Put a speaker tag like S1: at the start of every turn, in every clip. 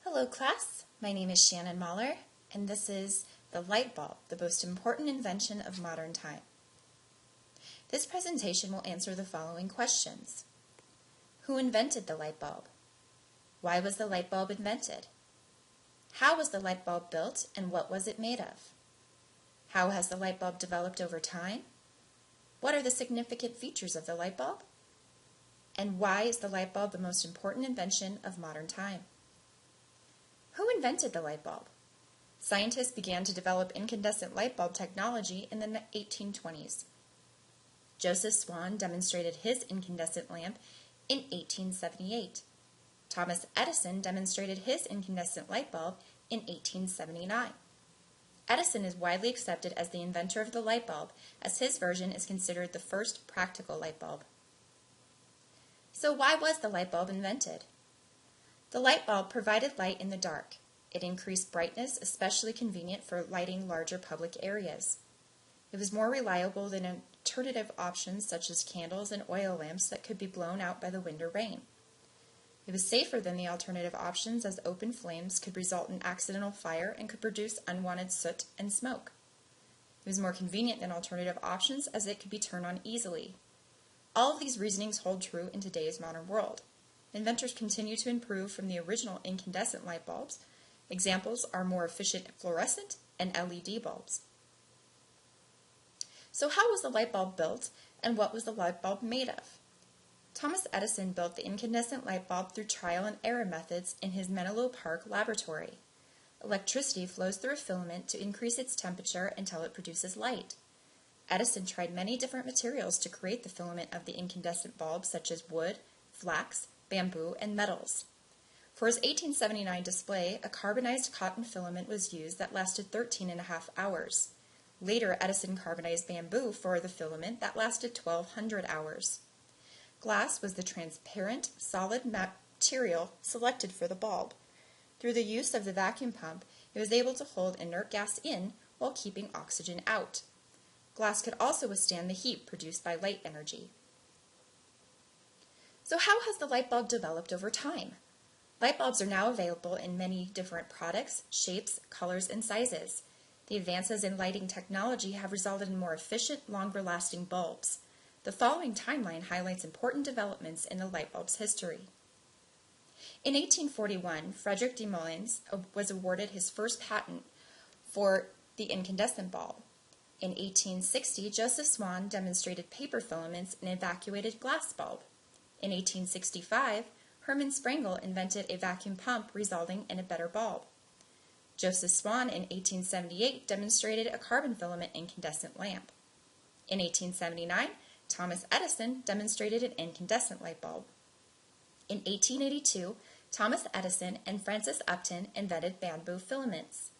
S1: Hello class, my name is Shannon Mahler, and this is the light bulb, the most important invention of modern time. This presentation will answer the following questions. Who invented the light bulb? Why was the light bulb invented? How was the light bulb built and what was it made of? How has the light bulb developed over time? What are the significant features of the light bulb? And why is the light bulb the most important invention of modern time? Who invented the light bulb? Scientists began to develop incandescent light bulb technology in the 1820s. Joseph Swan demonstrated his incandescent lamp in 1878. Thomas Edison demonstrated his incandescent light bulb in 1879. Edison is widely accepted as the inventor of the light bulb, as his version is considered the first practical light bulb. So why was the light bulb invented? The light bulb provided light in the dark. It increased brightness, especially convenient for lighting larger public areas. It was more reliable than alternative options such as candles and oil lamps that could be blown out by the wind or rain. It was safer than the alternative options, as open flames could result in accidental fire and could produce unwanted soot and smoke. It was more convenient than alternative options, as it could be turned on easily. All of these reasonings hold true in today's modern world. Inventors continue to improve from the original incandescent light bulbs. Examples are more efficient fluorescent and LED bulbs. So how was the light bulb built, and what was the light bulb made of? Thomas Edison built the incandescent light bulb through trial and error methods in his Menlo Park laboratory. Electricity flows through a filament to increase its temperature until it produces light. Edison tried many different materials to create the filament of the incandescent bulb, such as wood, flax, bamboo, and metals. For his 1879 display, a carbonized cotton filament was used that lasted 13.5 hours. Later, Edison carbonized bamboo for the filament that lasted 1,200 hours. Glass was the transparent, solid material selected for the bulb. Through the use of the vacuum pump, it was able to hold inert gas in while keeping oxygen out. Glass could also withstand the heat produced by light energy. So how has the light bulb developed over time? Light bulbs are now available in many different products, shapes, colors, and sizes. The advances in lighting technology have resulted in more efficient, longer-lasting bulbs. The following timeline highlights important developments in the light bulb's history. In 1841, Frederick de Molins was awarded his first patent for the incandescent bulb. In 1860, Joseph Swan demonstrated paper filaments in an evacuated glass bulb. In 1865, Hermann Sprengel invented a vacuum pump, resulting in a better bulb. Joseph Swan in 1878 demonstrated a carbon filament incandescent lamp. In 1879, Thomas Edison demonstrated an incandescent light bulb. In 1882, Thomas Edison and Francis Upton invented bamboo filaments.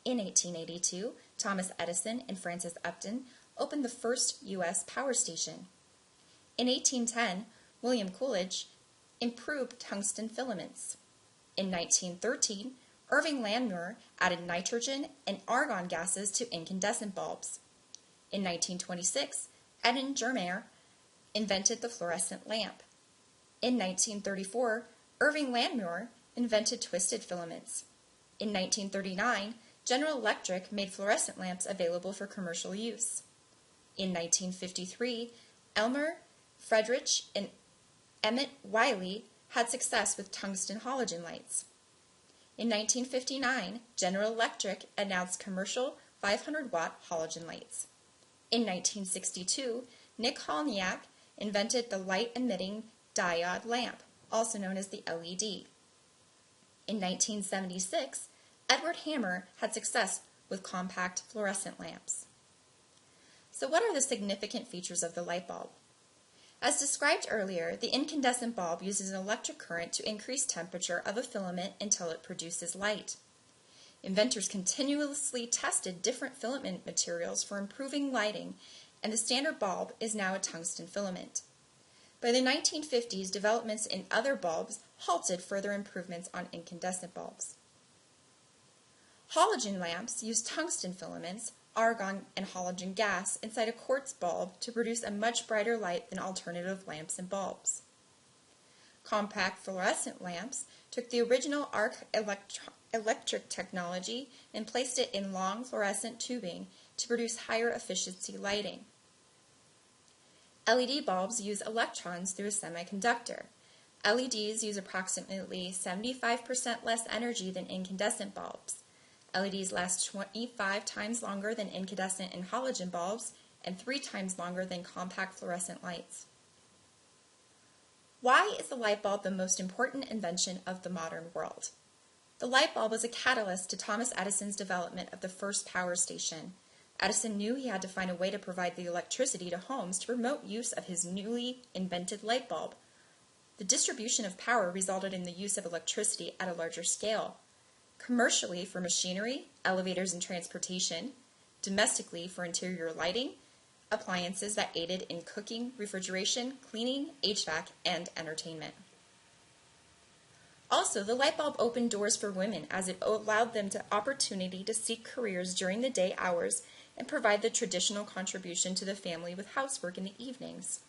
S1: In 1882, Thomas Edison and Francis Upton opened the first U.S. power station. In 1810, William Coolidge improved tungsten filaments. In 1913, Irving Landmer added nitrogen and argon gases to incandescent bulbs. In 1926, Edmund Germer invented the fluorescent lamp. In 1934, Irving Landmer invented twisted filaments. In 1939, General Electric made fluorescent lamps available for commercial use. In 1953, Elmer Friedrich and Emmett Wiley had success with tungsten halogen lights. In 1959, General Electric announced commercial 500-watt halogen lights. In 1962, Nick Holniak invented the light-emitting diode lamp, also known as the LED. In 1976, Edward Hammer had success with compact fluorescent lamps. So what are the significant features of the light bulb? As described earlier, the incandescent bulb uses an electric current to increase temperature of a filament until it produces light. Inventors continuously tested different filament materials for improving lighting, and the standard bulb is now a tungsten filament. By the 1950s, developments in other bulbs halted further improvements on incandescent bulbs. Halogen lamps use tungsten filaments, argon, and halogen gas inside a quartz bulb to produce a much brighter light than alternative lamps and bulbs. Compact fluorescent lamps took the original arc electric technology and placed it in long fluorescent tubing to produce higher efficiency lighting. LED bulbs use electrons through a semiconductor. LEDs use approximately 75% less energy than incandescent bulbs. LEDs last 25 times longer than incandescent and halogen bulbs and 3 times longer than compact fluorescent lights. Why is the light bulb the most important invention of the modern world? The light bulb was a catalyst to Thomas Edison's development of the first power station. Edison knew he had to find a way to provide the electricity to homes to promote use of his newly invented light bulb. The distribution of power resulted in the use of electricity at a larger scale. Commercially for machinery, elevators and transportation, domestically for interior lighting, appliances that aided in cooking, refrigeration, cleaning, HVAC, and entertainment. Also, the light bulb opened doors for women as it allowed them the opportunity to seek careers during the day hours and provide the traditional contribution to the family with housework in the evenings.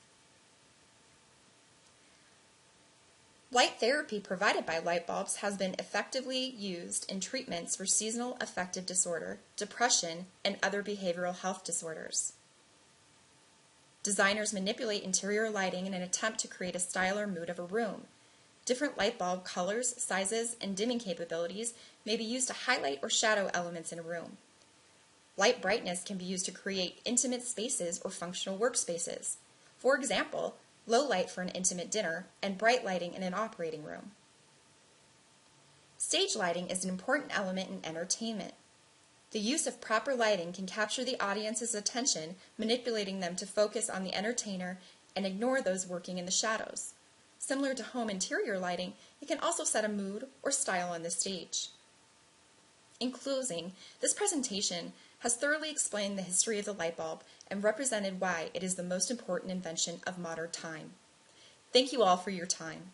S1: Light therapy provided by light bulbs has been effectively used in treatments for seasonal affective disorder, depression, and other behavioral health disorders. Designers manipulate interior lighting in an attempt to create a style or mood of a room. Different light bulb colors, sizes, and dimming capabilities may be used to highlight or shadow elements in a room. Light brightness can be used to create intimate spaces or functional workspaces. For example, low light for an intimate dinner and bright lighting in an operating room. Stage lighting is an important element in entertainment. The use of proper lighting can capture the audience's attention, manipulating them to focus on the entertainer and ignore those working in the shadows. Similar to home interior lighting, it can also set a mood or style on the stage. In closing, this presentation has thoroughly explained the history of the light bulb and represented why it is the most important invention of modern time. Thank you all for your time.